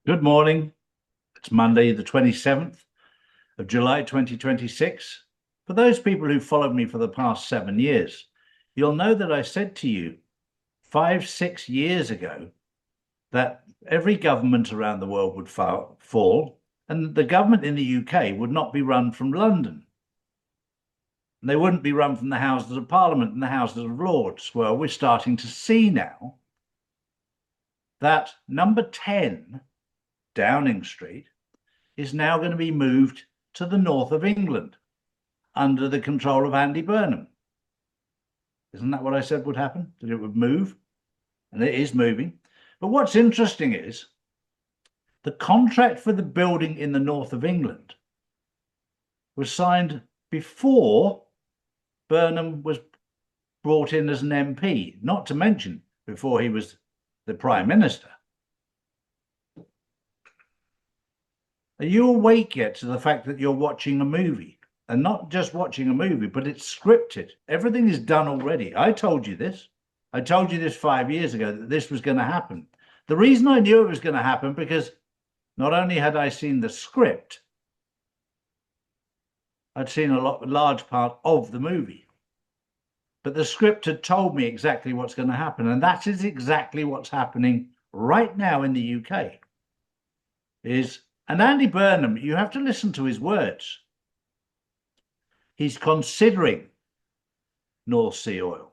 Good morning. It's Monday, the 27th of July, 2026. For those people who followed me for the past 7 years, you'll know that I said to you 5, 6 years ago that every government around the world would fall, and the government in the UK would not be run from London. And they wouldn't be run from the Houses of Parliament and the Houses of Lords. Well, we're starting to see now that number 10 Downing Street is now going to be moved to the north of England under the control of Andy Burnham. Isn't that what I said would happen? That it would move? And it is moving. But what's interesting is the contract for the building in the north of England was signed before Burnham was brought in as an MP, not to mention before he was the Prime Minister. Are you awake yet to the fact that you're watching a movie? And not just watching a movie, but it's scripted. Everything is done already. I told you this. I told you this 5 years ago, that this was going to happen. The reason I knew it was going to happen, because not only had I seen the script, I'd seen a large part of the movie. But the script had told me exactly what's going to happen. And that is exactly what's happening right now in the UK. And Andy Burnham, you have to listen to his words. He's considering North Sea oil.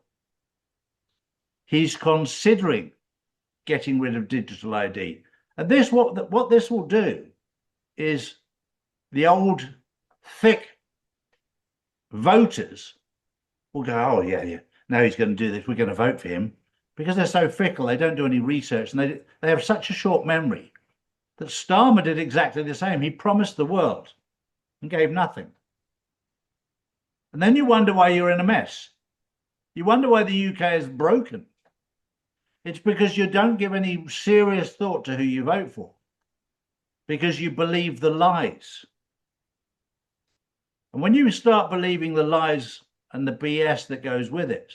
He's considering getting rid of digital ID. And what this will do is the old thick voters will go, oh, yeah, now he's going to do this, we're going to vote for him. Because they're so fickle, they don't do any research, and they have such a short memory that Starmer did exactly the same. He promised the world and gave nothing. And then you wonder why you're in a mess. You wonder why the UK is broken. It's because you don't give any serious thought to who you vote for, because you believe the lies. And when you start believing the lies and the BS that goes with it,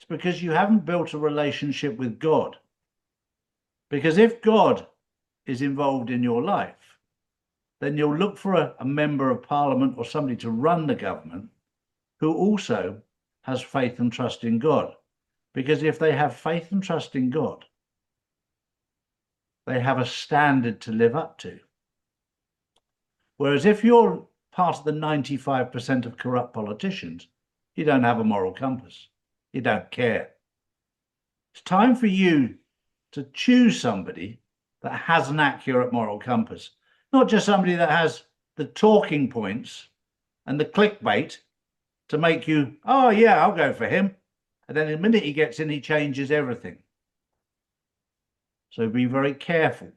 it's because you haven't built a relationship with God. Because if God is involved in your life, then you'll look for a member of parliament or somebody to run the government who also has faith and trust in God. Because if they have faith and trust in God, they have a standard to live up to. Whereas if you're part of the 95% of corrupt politicians, you don't have a moral compass. You don't care. It's time for you to choose somebody that has an accurate moral compass, not just somebody that has the talking points and the clickbait to make you, oh yeah, I'll go for him. And then the minute he gets in, he changes everything. So be very careful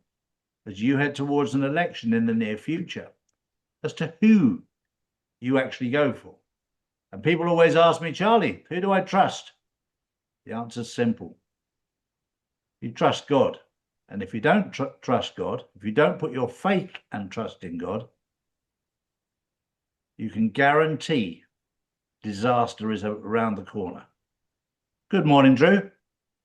as you head towards an election in the near future as to who you actually go for. And people always ask me, Charlie, who do I trust? The answer's simple. You trust God. And if you don't trust God, if you don't put your faith and trust in God, you can guarantee disaster is around the corner. Good morning, Drew.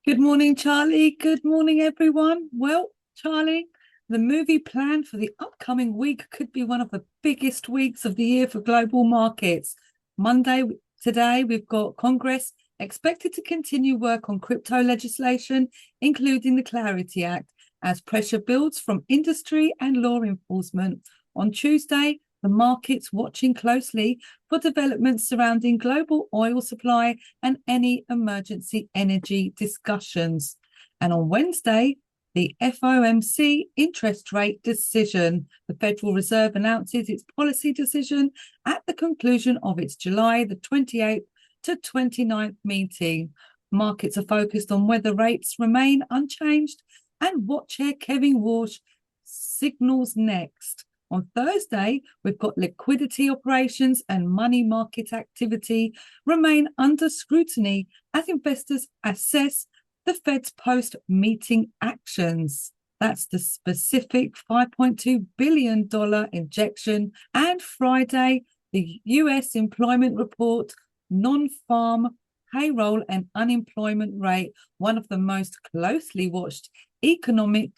Good morning, Charlie. Good morning, everyone. Well, Charlie, the movie plan for the upcoming week could be one of the biggest weeks of the year for global markets. Monday, today, we've got Congress expected to continue work on crypto legislation, including the Clarity Act, as pressure builds from industry and law enforcement. On Tuesday, the markets watching closely for developments surrounding global oil supply and any emergency energy discussions. And on Wednesday, the FOMC interest rate decision. The Federal Reserve announces its policy decision at the conclusion of its July the 28th to 29th meeting. Markets are focused on whether rates remain unchanged and what Chair Kevin Walsh signals next. On Thursday, we've got liquidity operations and money market activity remain under scrutiny as investors assess the Fed's post-meeting actions. That's the specific $5.2 billion injection. And Friday, the US employment report, non-farm payroll and unemployment rate, one of the most closely watched economic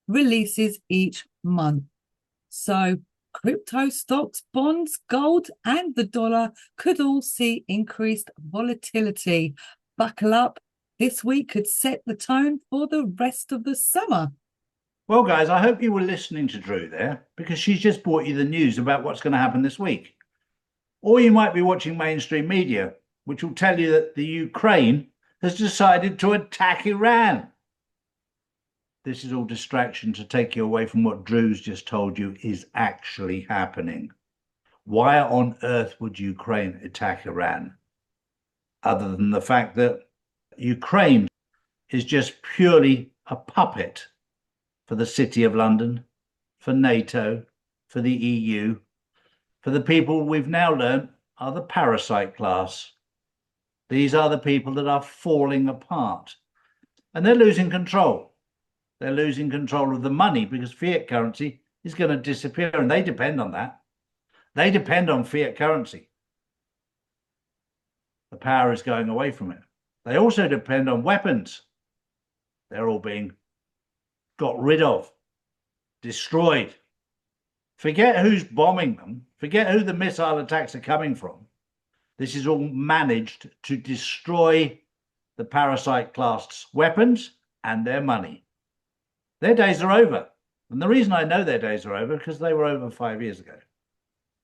releases each month. So crypto stocks, bonds, gold, and the dollar could all see increased volatility. Buckle up. This week could set the tone for the rest of the summer. Well, guys, I hope you were listening to Drew there, because she's just brought you the news about what's going to happen this week. Or you might be watching mainstream media, which will tell you that the Ukraine has decided to attack Iran. This is all distraction to take you away from what Drew's just told you is actually happening. Why on earth would Ukraine attack Iran? Other than the fact that Ukraine is just purely a puppet for the City of London, for NATO, for the EU, for the people we've now learned are the parasite class. These are the people that are falling apart. And they're losing control. They're losing control of the money because fiat currency is going to disappear, and they depend on that. They depend on fiat currency. The power is going away from it. They also depend on weapons. They're all being got rid of, destroyed. Forget who's bombing them. Forget who the missile attacks are coming from. This is all managed to destroy the parasite class weapons and their money. Their days are over. And the reason I know their days are over is because they were over 5 years ago.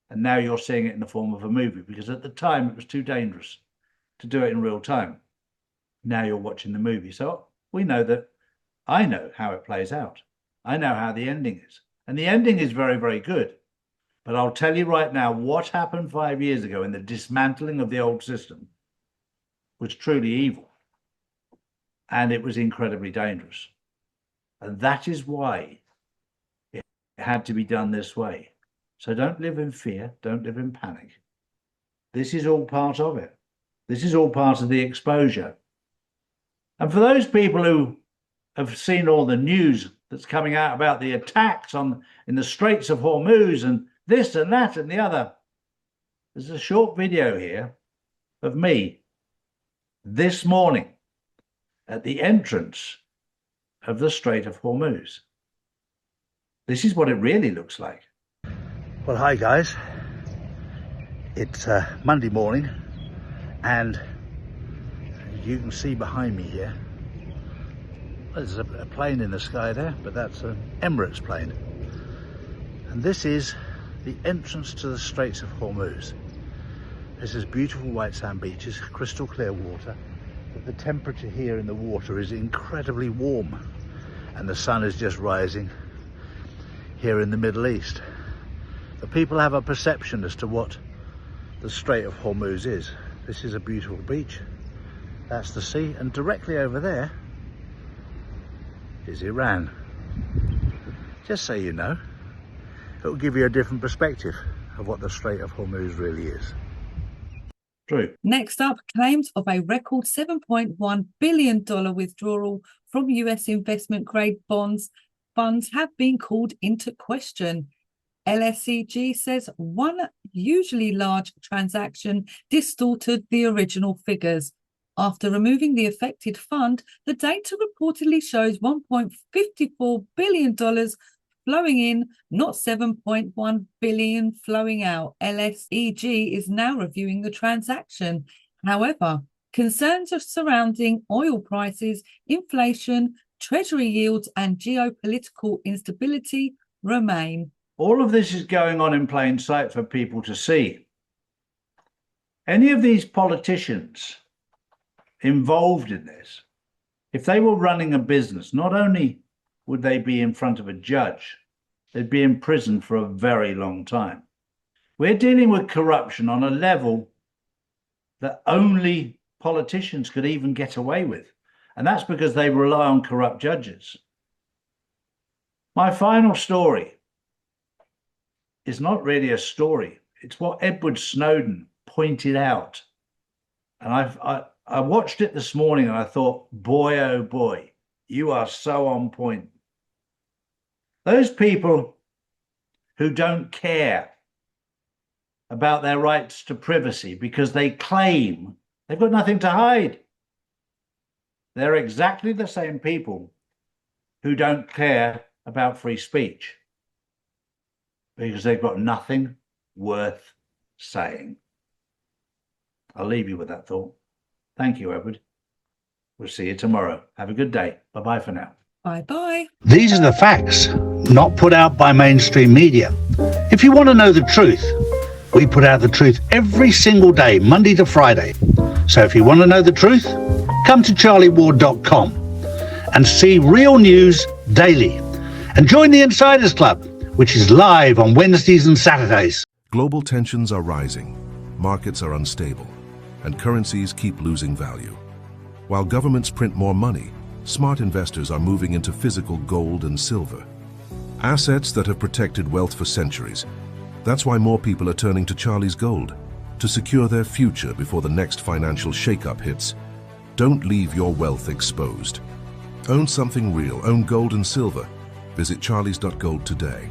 And now you're seeing it in the form of a movie, because at the time it was too dangerous to do it in real time. Now you're watching the movie. So we know that I know how it plays out. I know how the ending is. And the ending is very, very good. But I'll tell you right now, what happened 5 years ago in the dismantling of the old system was truly evil. And it was incredibly dangerous. And that is why it had to be done this way. So don't live in fear. Don't live in panic. This is all part of it. This is all part of the exposure. And for those people who have seen all the news that's coming out about the attacks in the Straits of Hormuz and this and that and the other, there's a short video here of me this morning at the entrance of the Strait of Hormuz. This is what it really looks like. Well, hi guys. It's Monday morning, and you can see behind me here, there's a plane in the sky there, but that's an Emirates plane. And this is the entrance to the Straits of Hormuz. This is beautiful white sand beaches, crystal clear water, but the temperature here in the water is incredibly warm, and the sun is just rising here in the Middle East. But people have a perception as to what the Strait of Hormuz is. This is a beautiful beach, that's the sea, and directly over there is Iran. Just so you know, it will give you a different perspective of what the Strait of Hormuz really is. True. Next up, claims of a record $7.1 billion withdrawal from US investment grade funds have been called into question. LSEG says one usually large transaction distorted the original figures. After removing the affected fund, the data reportedly shows $1.54 billion flowing in, not $7.1 billion flowing out. LSEG is now reviewing the transaction. However, concerns are surrounding oil prices, inflation, treasury yields, and geopolitical instability remain. All of this is going on in plain sight for people to see. Any of these politicians involved in this, if they were running a business, not only would they be in front of a judge, they'd be in prison for a very long time. We're dealing with corruption on a level that only politicians could even get away with. And that's because they rely on corrupt judges. My final story is not really a story. It's what Edward Snowden pointed out. And I watched it this morning and I thought, boy, oh boy, you are so on point. Those people who don't care about their rights to privacy because they claim they've got nothing to hide, they're exactly the same people who don't care about free speech because they've got nothing worth saying. I'll leave you with that thought. Thank you, Edward. We'll see you tomorrow. Have a good day. Bye-bye for now. Bye-bye. These are the facts, not put out by mainstream media. If you want to know the truth, we put out the truth every single day, Monday to Friday. So if you want to know the truth, come to charlieward.com and see real news daily. And join the Insiders Club, which is live on Wednesdays and Saturdays. Global tensions are rising, markets are unstable, and currencies keep losing value. While governments print more money, smart investors are moving into physical gold and silver. Assets that have protected wealth for centuries. That's why more people are turning to Charlie's Gold to secure their future before the next financial shakeup hits. Don't leave your wealth exposed. Own something real, own gold and silver. Visit charlies.gold today.